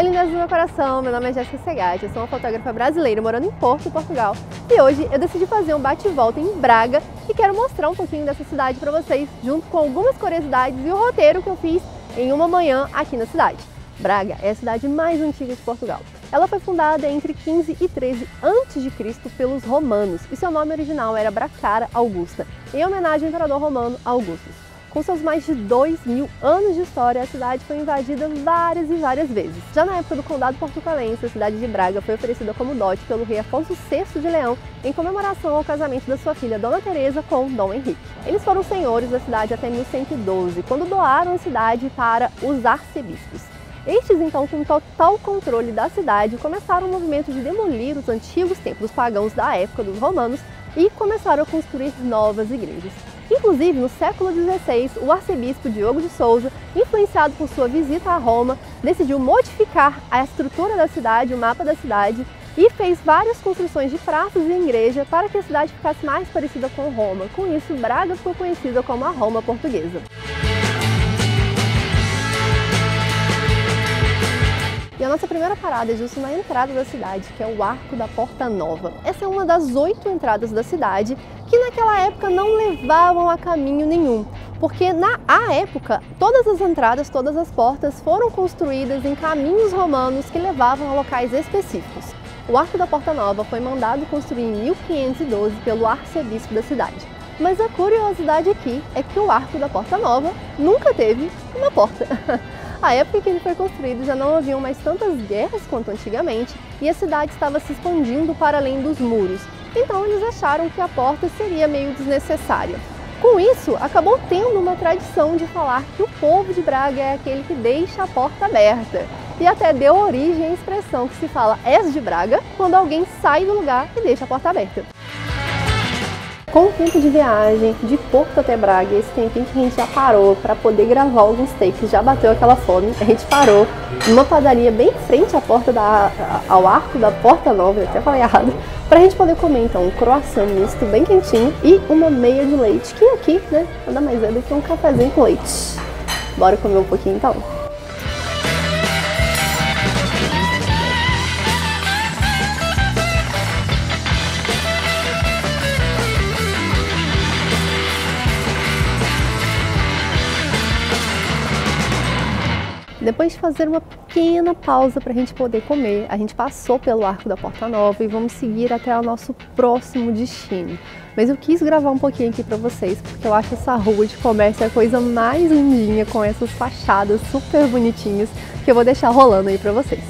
lindezas do meu coração, meu nome é Jéssica Segatti, eu sou uma fotógrafa brasileira morando em Porto, Portugal. E hoje eu decidi fazer um bate-volta em Braga e quero mostrar um pouquinho dessa cidade para vocês, junto com algumas curiosidades e o roteiro que eu fiz em uma manhã aqui na cidade. Braga é a cidade mais antiga de Portugal. Ela foi fundada entre 15 e 13 a.C. pelos romanos e seu nome original era Bracara Augusta, em homenagem ao imperador romano Augustus. Com seus mais de 2.000 anos de história, a cidade foi invadida várias e várias vezes. Já na época do Condado Portucalense, a cidade de Braga foi oferecida como dote pelo rei Afonso VI de Leão em comemoração ao casamento da sua filha Dona Teresa com Dom Henrique. Eles foram senhores da cidade até 1112, quando doaram a cidade para os arcebispos. Estes, então, com total controle da cidade, começaram o movimento de demolir os antigos templos pagãos da época dos romanos e começaram a construir novas igrejas. Inclusive, no século XVI, o arcebispo Diogo de Souza, influenciado por sua visita a Roma, decidiu modificar a estrutura da cidade, o mapa da cidade, e fez várias construções de praças e igreja para que a cidade ficasse mais parecida com Roma. Com isso, Braga ficou conhecida como a Roma portuguesa. E a nossa primeira parada é justo na entrada da cidade, que é o Arco da Porta Nova. Essa é uma das 8 entradas da cidade que naquela época não levavam a caminho nenhum, porque na época todas as entradas, todas as portas foram construídas em caminhos romanos que levavam a locais específicos. O Arco da Porta Nova foi mandado construir em 1512 pelo arcebispo da cidade. Mas a curiosidade aqui é que o Arco da Porta Nova nunca teve uma porta. A época em que ele foi construído já não haviam mais tantas guerras quanto antigamente e a cidade estava se expandindo para além dos muros. Então eles acharam que a porta seria meio desnecessária. Com isso, acabou tendo uma tradição de falar que o povo de Braga é aquele que deixa a porta aberta. E até deu origem à expressão que se fala "és de Braga" quando alguém sai do lugar e deixa a porta aberta. Com o tempo de viagem de Porto até Braga, esse tempinho que a gente já parou para poder gravar alguns takes, já bateu aquela fome, a gente parou numa padaria bem em frente à porta ao Arco da Porta Nova, eu até falei errado, para a gente poder comer então um croissant misto bem quentinho e uma meia de leite, que aqui, né, nada mais é do que um cafezinho com leite. Bora comer um pouquinho então? Depois de fazer uma pequena pausa para a gente poder comer, a gente passou pelo Arco da Porta Nova e vamos seguir até o nosso próximo destino. Mas eu quis gravar um pouquinho aqui para vocês, porque eu acho essa rua de comércio a coisa mais lindinha, com essas fachadas super bonitinhas, que eu vou deixar rolando aí para vocês.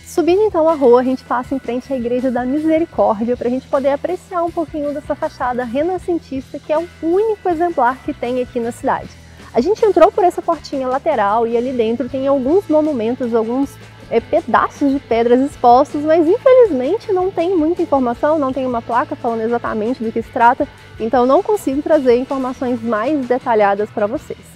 Subindo então a rua, a gente passa em frente à Igreja da Misericórdia para a gente poder apreciar um pouquinho dessa fachada renascentista, que é o único exemplar que tem aqui na cidade. A gente entrou por essa portinha lateral e ali dentro tem alguns monumentos, alguns pedaços de pedras expostos, mas infelizmente não tem muita informação, não tem uma placa falando exatamente do que se trata, então não consigo trazer informações mais detalhadas para vocês.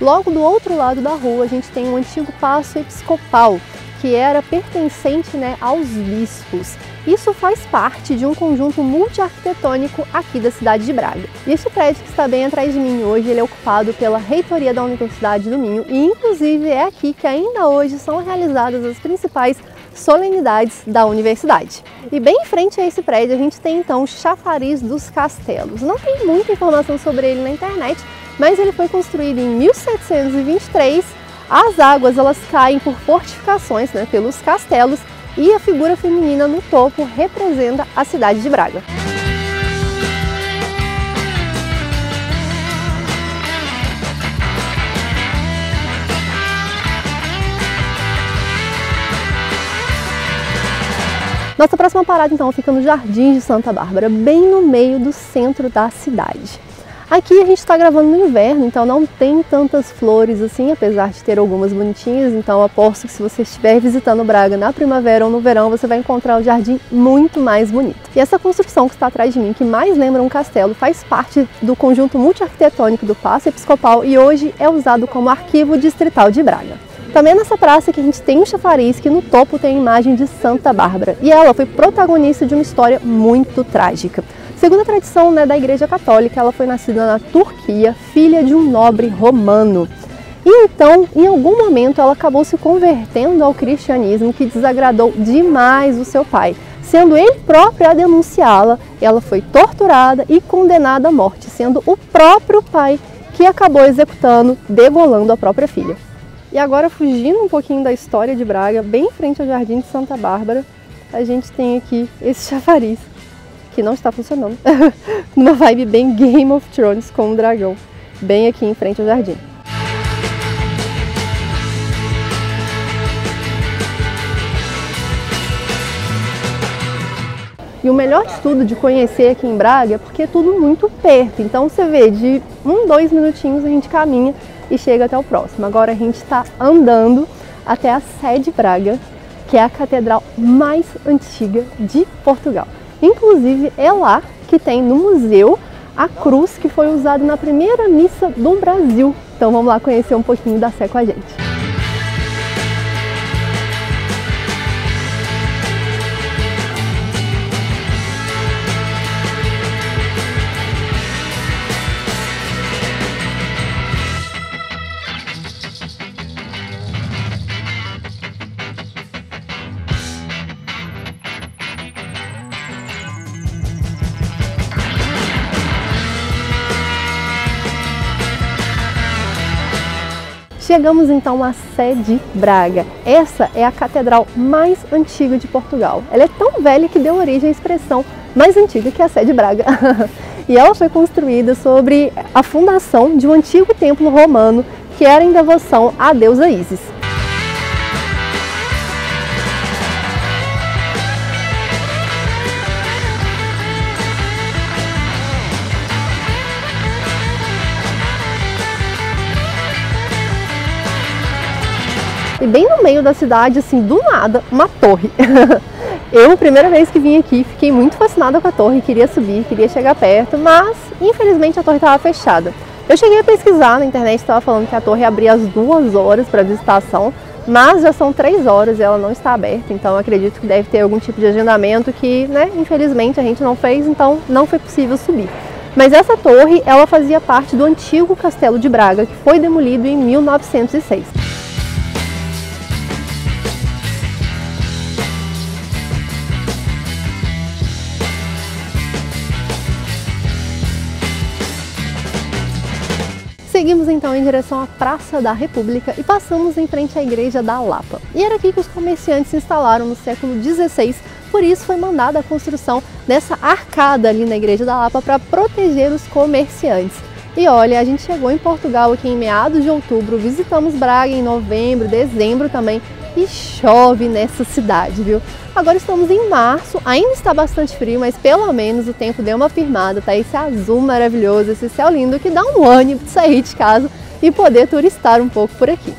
Logo do outro lado da rua, a gente tem um antigo paço episcopal, que era pertencente, aos bispos. Isso faz parte de um conjunto multiarquitetônico aqui da cidade de Braga. E esse prédio que está bem atrás de mim hoje, ele é ocupado pela reitoria da Universidade do Minho e inclusive é aqui que ainda hoje são realizadas as principais solenidades da universidade. E bem em frente a esse prédio a gente tem então o Chafariz dos Castelos. Não tem muita informação sobre ele na internet, mas ele foi construído em 1723. As águas elas caem por fortificações, pelos castelos, e a figura feminina no topo representa a cidade de Braga. Nossa próxima parada então fica no Jardim de Santa Bárbara, bem no meio do centro da cidade. Aqui a gente está gravando no inverno, então não tem tantas flores assim, apesar de ter algumas bonitinhas. Então aposto que se você estiver visitando Braga na primavera ou no verão, você vai encontrar o jardim muito mais bonito. E essa construção que está atrás de mim, que mais lembra um castelo, faz parte do conjunto multiarquitetônico do Paço Episcopal e hoje é usado como arquivo distrital de Braga. Também nessa praça que a gente tem um chafariz que no topo tem a imagem de Santa Bárbara e ela foi protagonista de uma história muito trágica. Segundo a tradição da Igreja Católica, ela foi nascida na Turquia, filha de um nobre romano. E então, em algum momento, ela acabou se convertendo ao cristianismo, que desagradou demais o seu pai. Sendo ele próprio a denunciá-la, ela foi torturada e condenada à morte, sendo o próprio pai que acabou executando, degolando a própria filha. E agora, fugindo um pouquinho da história de Braga, bem em frente ao Jardim de Santa Bárbara, a gente tem aqui esse chafariz, que não está funcionando, numa vibe bem Game of Thrones com um dragão, bem aqui em frente ao jardim. E o melhor de tudo de conhecer aqui em Braga é porque é tudo muito perto, então você vê, de 2 minutinhos a gente caminha e chega até o próximo. Agora a gente está andando até a Sé de Braga, que é a catedral mais antiga de Portugal. Inclusive é lá que tem no museu a cruz que foi usada na primeira missa do Brasil. Então vamos lá conhecer um pouquinho da Sé com a gente. Chegamos então à Sé de Braga. Essa é a catedral mais antiga de Portugal. Ela é tão velha que deu origem à expressão mais antiga que a Sé de Braga. E ela foi construída sobre a fundação de um antigo templo romano que era em devoção à deusa Ísis. E bem no meio da cidade, assim, do nada, uma torre. Eu, a primeira vez que vim aqui, fiquei muito fascinada com a torre, queria subir, queria chegar perto, mas infelizmente a torre estava fechada. Eu cheguei a pesquisar na internet, estava falando que a torre abria às 2 horas para visitação, mas já são 3 horas e ela não está aberta, então eu acredito que deve ter algum tipo de agendamento que, infelizmente a gente não fez, então não foi possível subir. Mas essa torre, ela fazia parte do antigo Castelo de Braga, que foi demolido em 1906. Seguimos então em direção à Praça da República e passamos em frente à Igreja da Lapa. E era aqui que os comerciantes se instalaram no século XVI, por isso foi mandada a construção dessa arcada ali na Igreja da Lapa para proteger os comerciantes. E olha, a gente chegou em Portugal aqui em meados de outubro, visitamos Braga em novembro, dezembro também, e chove nessa cidade, viu? Agora estamos em março, ainda está bastante frio, mas pelo menos o tempo deu uma firmada, tá? Esse azul maravilhoso, esse céu lindo que dá um ânimo de sair de casa e poder turistar um pouco por aqui.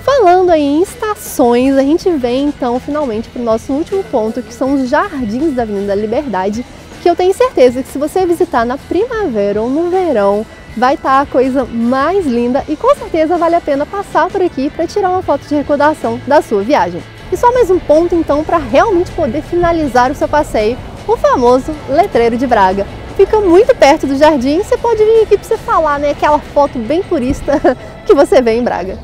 Falando aí em estações, a gente vem então finalmente para o nosso último ponto, que são os Jardins da Avenida Liberdade, que eu tenho certeza que se você visitar na primavera ou no verão, vai estar a coisa mais linda e com certeza vale a pena passar por aqui para tirar uma foto de recordação da sua viagem. E só mais um ponto então para realmente poder finalizar o seu passeio, o famoso Letreiro de Braga. Fica muito perto do jardim, você pode vir aqui para você falar, aquela foto bem turista que você vê em Braga.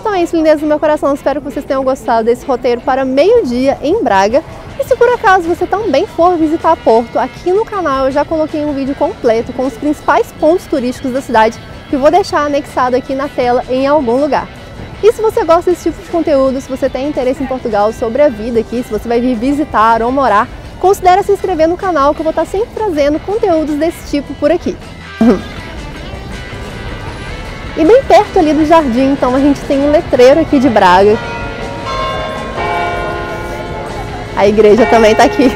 Então é isso, lindeza do meu coração, espero que vocês tenham gostado desse roteiro para meio-dia em Braga. E se por acaso você também for visitar Porto, aqui no canal eu já coloquei um vídeo completo com os principais pontos turísticos da cidade que eu vou deixar anexado aqui na tela em algum lugar. E se você gosta desse tipo de conteúdo, se você tem interesse em Portugal, sobre a vida aqui, se você vai vir visitar ou morar, considere se inscrever no canal que eu vou estar sempre trazendo conteúdos desse tipo por aqui. E bem perto ali do jardim, então, a gente tem um letreiro aqui de Braga. A igreja também está aqui.